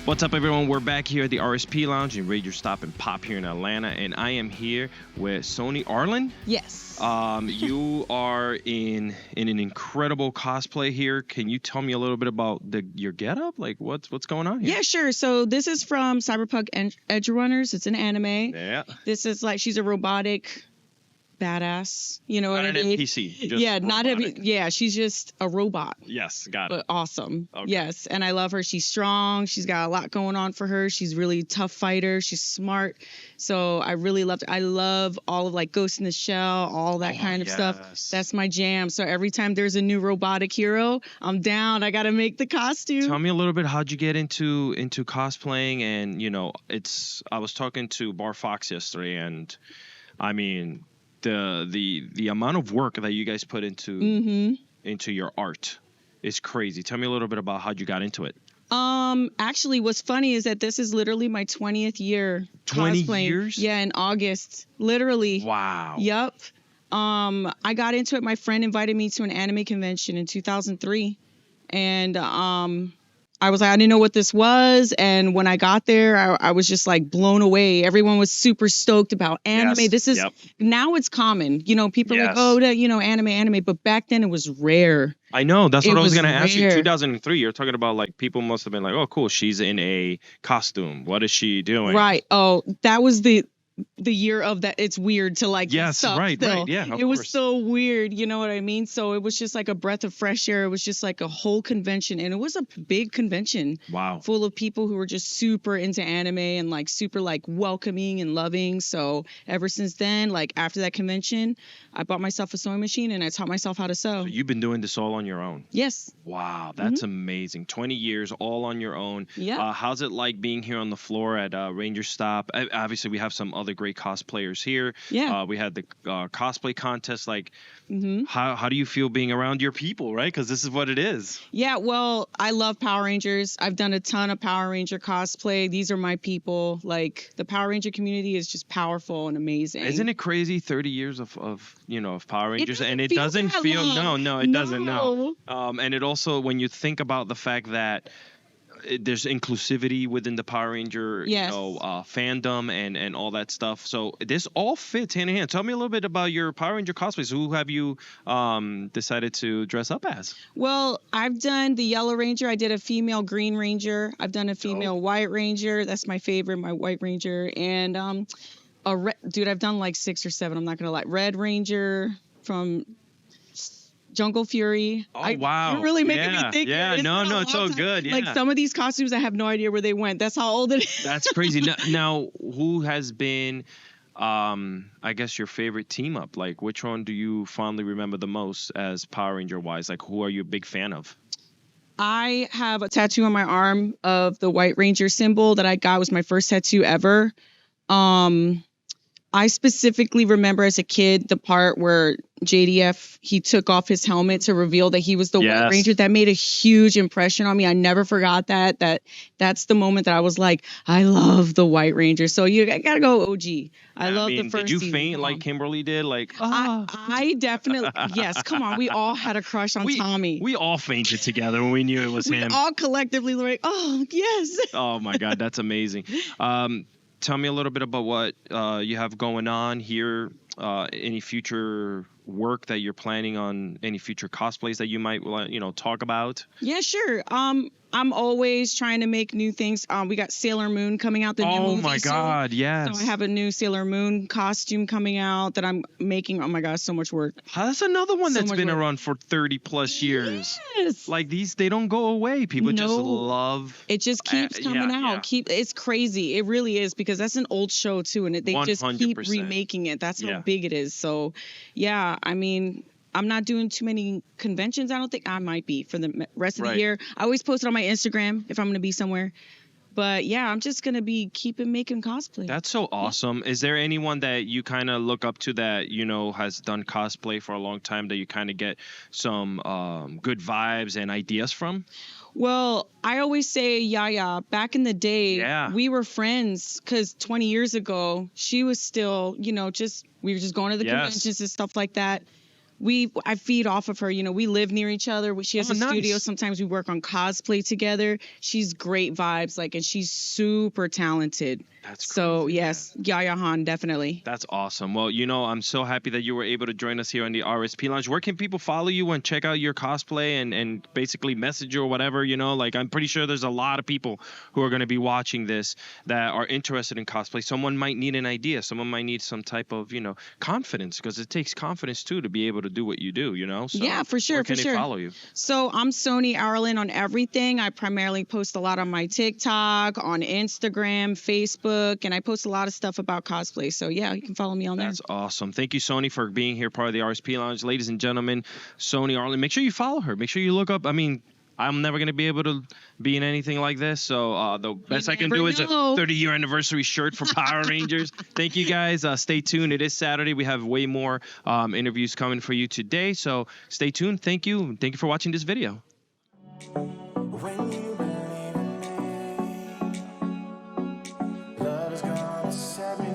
What's up, everyone? We're back here at the RSP Lounge in RangerStop and Pop here in Atlanta, and I am here with Soni Arlynn. Yes. You are in an incredible cosplay here. Can you tell me a little bit about your getup? Like, what's going on here? Yeah, sure. So this is from Cyberpunk Edge Runners. It's an anime. Yeah. This is like she's a robotic badass. You know what I mean? NPC. Just yeah, robotic. not every. Yeah, she's just a robot. Yes, got it. But awesome. Okay. Yes, and I love her. She's strong. She's got a lot going on for her. She's really tough fighter. She's smart. So I really loved her. I love all of like Ghost in the Shell, all that kind of stuff. That's my jam. So every time there's a new robotic hero, I'm down. I got to make the costume. Tell me a little bit, how'd you get into cosplaying? And I was talking to Bar Fox yesterday, and I mean, the amount of work that you guys put into your art is crazy. Tell me a little bit about how you got into it. Actually, what's funny is that this is literally my 20th year 20 cosplaying. years? Yeah, in August. Literally. Wow. Yep. I got into it. My friend invited me to an anime convention in 2003, and I was like, I didn't know what this was. And when I got there, I was just like blown away. Everyone was super stoked about anime. Yes. This is now it's common. You know, people are like, oh, anime. But back then it was rare. I know. That's what I was going to ask you. rare. 2003, you're talking about like people must have been like, oh, cool. She's in a costume. What is she doing? Right. Oh, that was the year of that. It's weird to like. Yes. stuff Right. still. Right. Yeah. It was so weird. You know what I mean? So it was just like a breath of fresh air. It was just like a whole convention. And it was a big convention. Wow. Full of people who were just super into anime and like super like welcoming and loving. So ever since then, like after that convention, I bought myself a sewing machine and I taught myself how to sew. So you've been doing this all on your own? Yes. Wow. That's amazing. 20 years all on your own. Yeah. How's it like being here on the floor at RangerStop? Obviously, we have some other great cosplayers here. Yeah. We had the cosplay contest. Like, how do you feel being around your people, right? Because this is what it is. Yeah, well, I love Power Rangers. I've done a ton of Power Ranger cosplay. These are my people. Like, the Power Ranger community is just powerful and amazing. Isn't it crazy? 30 years of Power Rangers, and it doesn't that feel long. no, it doesn't. No. And it also, when you think about the fact that there's inclusivity within the Power Ranger, fandom and all that stuff. So this all fits hand in hand. Tell me a little bit about your Power Ranger cosplays. Who have you decided to dress up as? Well, I've done the Yellow Ranger. I did a female Green Ranger. I've done a female White Ranger. That's my favorite, my White Ranger. And I've done like 6 or 7. I'm not gonna lie. Red Ranger from Jungle Fury. Oh, wow. You're really making me think. Yeah, it's so good. Yeah. Like some of these costumes, I have no idea where they went. That's how old it is. That's crazy. Now, who has been, I guess, your favorite team up? Like, which one do you fondly remember the most as Power Ranger wise? Like, who are you a big fan of? I have a tattoo on my arm of the White Ranger symbol that I got. It was my first tattoo ever. I specifically remember as a kid the part where JDF, he took off his helmet to reveal that he was the White Ranger. That made a huge impression on me. I never forgot that. That's the moment that I was like, I love the White Ranger. So I gotta go OG. I love the first. Did you season. faint like Kimberly did? Like, I definitely, yes. Come on, we all had a crush on Tommy. We all fainted together when we knew it was him. We all collectively were like, oh yes. Oh my God, that's amazing. Tell me a little bit about what you have going on here. Any future work that you're planning on? Any future cosplays that you might talk about? Yeah, sure. I'm always trying to make new things. We got Sailor Moon coming out. The new movie. Oh my God, yes. So I have a new Sailor Moon costume coming out that I'm making. Oh my God, so much work. That's another one that's been around for 30 plus years. Yes. Like they don't go away. People just love. It just keeps coming out. It's crazy. It really is, because that's an old show too, and they 100%. Just keep remaking it. That's how big it is. So, yeah, I mean, I'm not doing too many conventions. I don't think I might be for the rest of the year. I always post it on my Instagram if I'm going to be somewhere. But yeah, I'm just going to be keeping making cosplay. That's so awesome. Is there anyone that you kind of look up to that, has done cosplay for a long time that you kind of get some good vibes and ideas from? Well, I always say Yaya. Back in the day, we were friends because 20 years ago, she was still, we were just going to the conventions and stuff like that. I feed off of her. You know, we live near each other. She has a studio. Sometimes we work on cosplay together. She's great vibes, like, and she's super talented. That's crazy, so yes, Yaya Han, definitely. That's awesome. Well, you know, I'm so happy that you were able to join us here on the RSP Lounge. Where can people follow you and check out your cosplay and basically message you or whatever? You know, like, I'm pretty sure there's a lot of people who are going to be watching this that are interested in cosplay. Someone might need an idea. Someone might need some type of, you know, confidence, because it takes confidence too to be able to do what you do, you know? So yeah, for sure. Where can they follow you? So I'm Soni Arlynn on everything. I primarily post a lot on my TikTok, on Instagram, Facebook, and I post a lot of stuff about cosplay. So yeah, you can follow me on there. That's awesome. Thank you, Soni, for being here, part of the RSP Lounge. Ladies and gentlemen, Soni Arlynn, make sure you follow her. Make sure you look up. I mean, I'm never going to be able to be in anything like this. So the best I can do is a 30-year anniversary shirt for Power Rangers. Thank you, guys. Stay tuned. It is Saturday. We have way more interviews coming for you today. So stay tuned. Thank you. Thank you for watching this video. When you believe in me, love is gonna set me